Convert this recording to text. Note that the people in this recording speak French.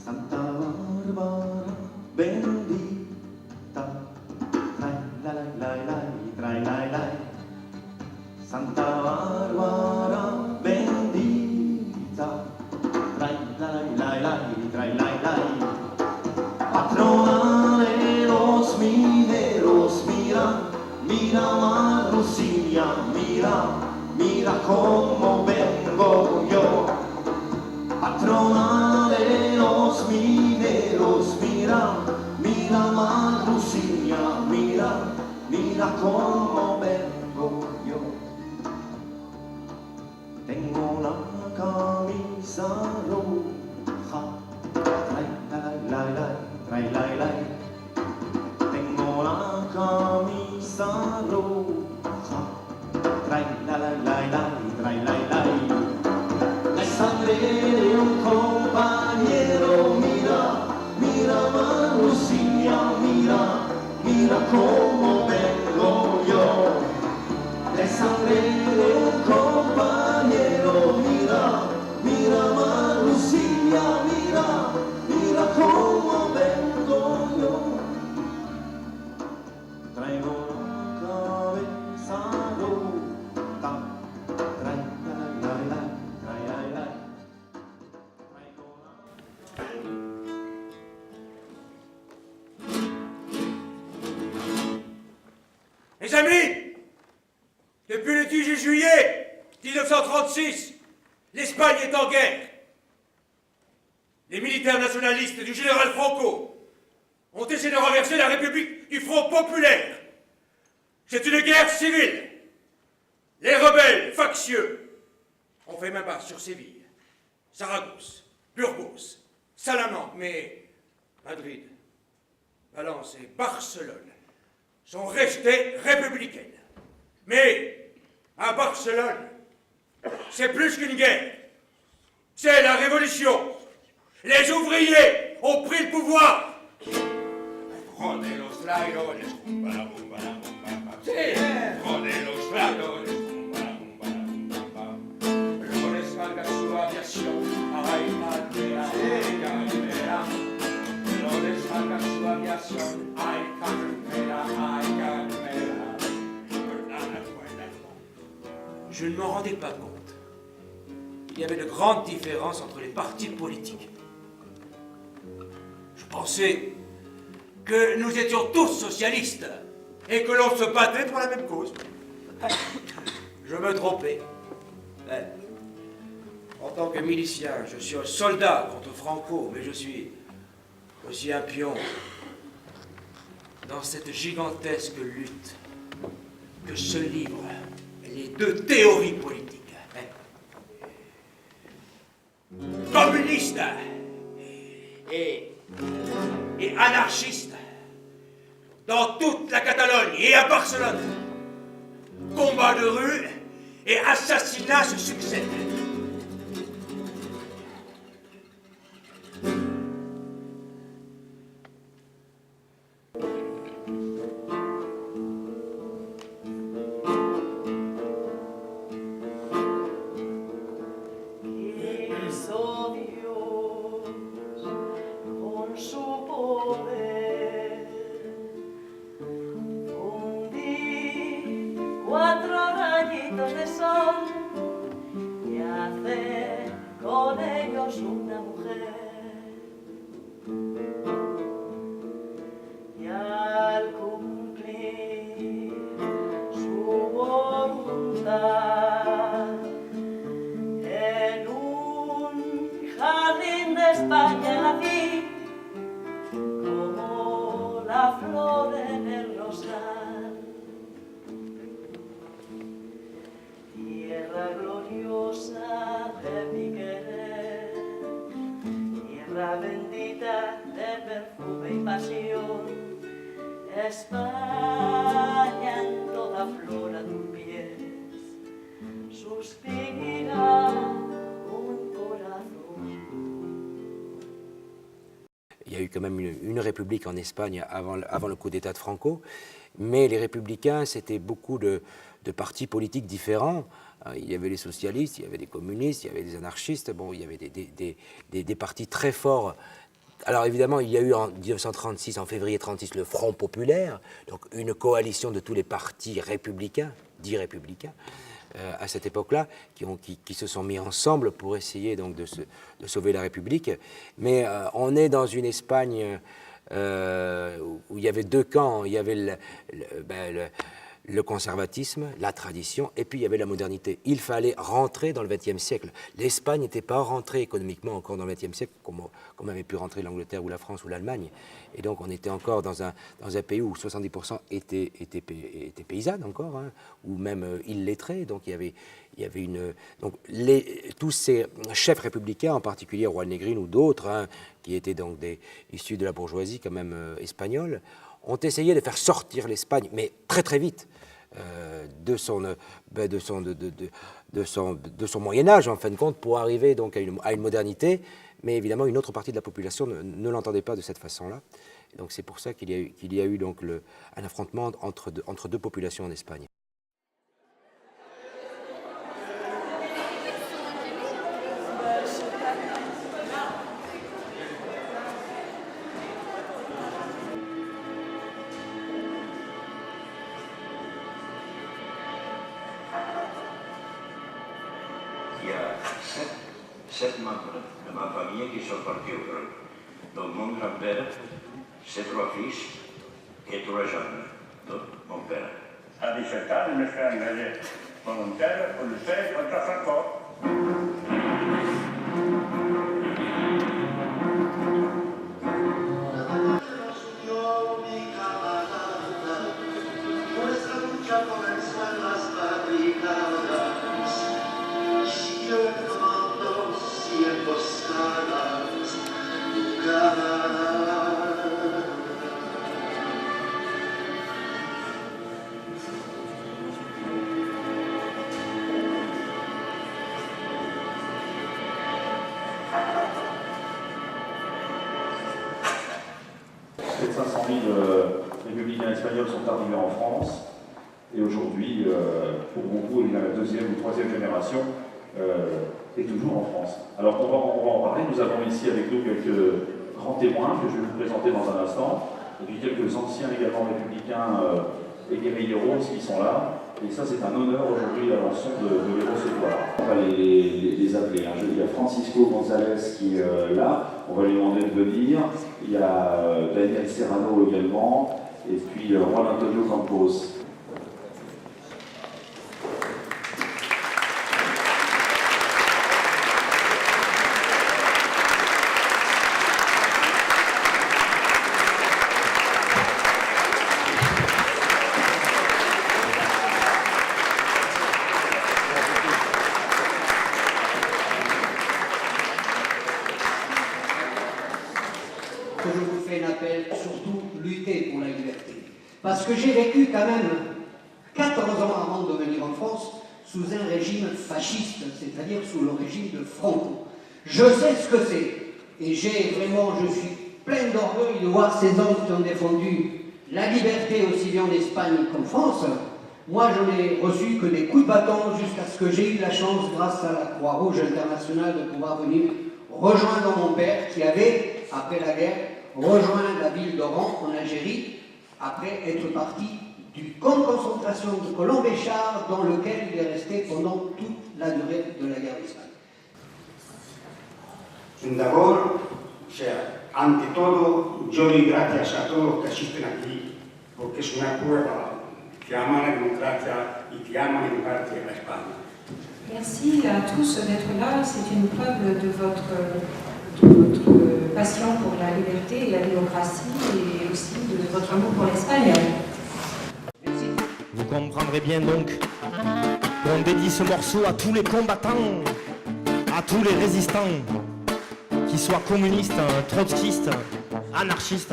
Santa Barbara bendita, trai la la la la, trai la la. Santa Barbara bendita, trai la la la, trai la la. Patrona de los mineros, mira, mira Marrusiña, mira, mira cómo vengo yo. Patrona de los mineros, mira, mira Marrusiña, mira, mira cómo vengo yo. Tengo la camisa roja, trae la la la, trae la la. Tengo la camisa roja, trae la la la, trae la la. La sangre de un compañero, mira, mira Marrusiña, mira, mira cómo vengo yo. La sangre de un compañero, mira, mira Marrusiña, mira, mira cómo vengo yo. Traigo la cabeza rota, traigo la. Mes amis, depuis le 18 juillet 1936, l'Espagne est en guerre. Les militaires nationalistes du général Franco ont essayé de renverser la République du Front populaire. C'est une guerre civile. Les rebelles factieux ont fait main basse sur Séville, Saragosse, Burgos, Salamanque, mais Madrid, Valence et Barcelone sont restées républicaines. Mais à Barcelone, c'est plus qu'une guerre. C'est la révolution. Les ouvriers ont pris le pouvoir. Prenez los lairones, prenez los lairones, no descarga su aviación, ay, Carmela, no descarga su aviación, ay, Carmela, ay, Carmela. Je ne m'en rendais pas compte. Il y avait de grandes différences entre les partis politiques. Je pensais que nous étions tous socialistes et que l'on se battait pour la même cause. Je me trompais. En tant que milicien, je suis un soldat contre Franco, mais je suis aussi un pion dans cette gigantesque lutte que se livrent les deux théories politiques. Communistes et anarchistes dans toute la Catalogne et à Barcelone. Combats de rue et assassinats se succèdent. Il y a eu quand même une république en Espagne avant le coup d'État de Franco, mais les républicains, c'était beaucoup de partis politiques différents. Il y avait les socialistes, il y avait des communistes, il y avait des anarchistes, bon, il y avait des partis très forts Alors évidemment, il y a eu en 1936, en février 1936, le Front populaire, donc une coalition de tous les partis républicains, dits républicains, à cette époque-là, qui se sont mis ensemble pour essayer donc de sauver la République. Mais on est dans une Espagne où il y avait deux camps. Il y avait le conservatisme, la tradition, et puis il y avait la modernité. Il fallait rentrer dans le XXe siècle. L'Espagne n'était pas rentrée économiquement encore dans le XXe siècle, comme avait pu rentrer l'Angleterre ou la France ou l'Allemagne. Et donc on était encore dans un pays où 70% étaient paysannes encore, hein, ou même illettrés. Donc il y avait une... Donc tous ces chefs républicains, en particulier Juan Negrín ou d'autres, hein, qui étaient donc issus de la bourgeoisie quand même espagnole, ont essayé de faire sortir l'Espagne, mais très très vite, de son Moyen-Âge, en fin de compte, pour arriver donc à une modernité. Mais évidemment, une autre partie de la population ne l'entendait pas de cette façon-là. Donc c'est pour ça qu'il y a eu donc un affrontement entre deux populations en Espagne. Il y a sept membres de ma famille qui sont partis au front. Donc mon grand-père, ses trois fils et trois jeunes. Donc mon père. À 17 ans, je me suis engagé volontaire pour lutter contre Franco. Ces 500 000 républicains espagnols sont arrivés en France et aujourd'hui, pour beaucoup, il y a la deuxième ou troisième génération est toujours en France. Alors on va en parler, nous avons ici avec nous quelques grands témoins que je vais vous présenter dans un instant, et puis quelques anciens également républicains et guérilleros qui sont là. Et ça, c'est un honneur aujourd'hui à l'ensemble de les recevoir. On va les appeler. Hein. Il y a Francisco González qui est là, on va lui demander de venir. Il y a Daniel Serrano également, et puis Juan Antonio Campos. Que je vous fais un appel, surtout lutter pour la liberté. Parce que j'ai vécu quand même 14 ans avant de venir en France sous un régime fasciste, c'est-à-dire sous le régime de Franco. Je sais ce que c'est, et je suis plein d'orgueil de voir ces hommes qui ont défendu la liberté aussi bien en Espagne qu'en France. Moi, je n'ai reçu que des coups de bâton jusqu'à ce que j'ai eu la chance, grâce à la Croix-Rouge internationale, de pouvoir venir rejoindre mon père qui avait, après la guerre, rejoint la ville d'Oran en Algérie, après être parti du camp de concentration de Colombéchar, dans lequel il est resté pendant toute la durée de la guerre d'Espagne. Fundador, o sea, ante todo, yo doy gracias a todos los que asisten aquí, porque es una prueba que aman la democracia y que aman en parte la España. Merci à tous d'être là. C'est une preuve de votre passion pour la liberté et la démocratie et aussi de votre amour pour l'Espagne. Vous comprendrez bien donc qu'on dédie ce morceau à tous les combattants, à tous les résistants, qu'ils soient communistes, trotskistes, anarchistes,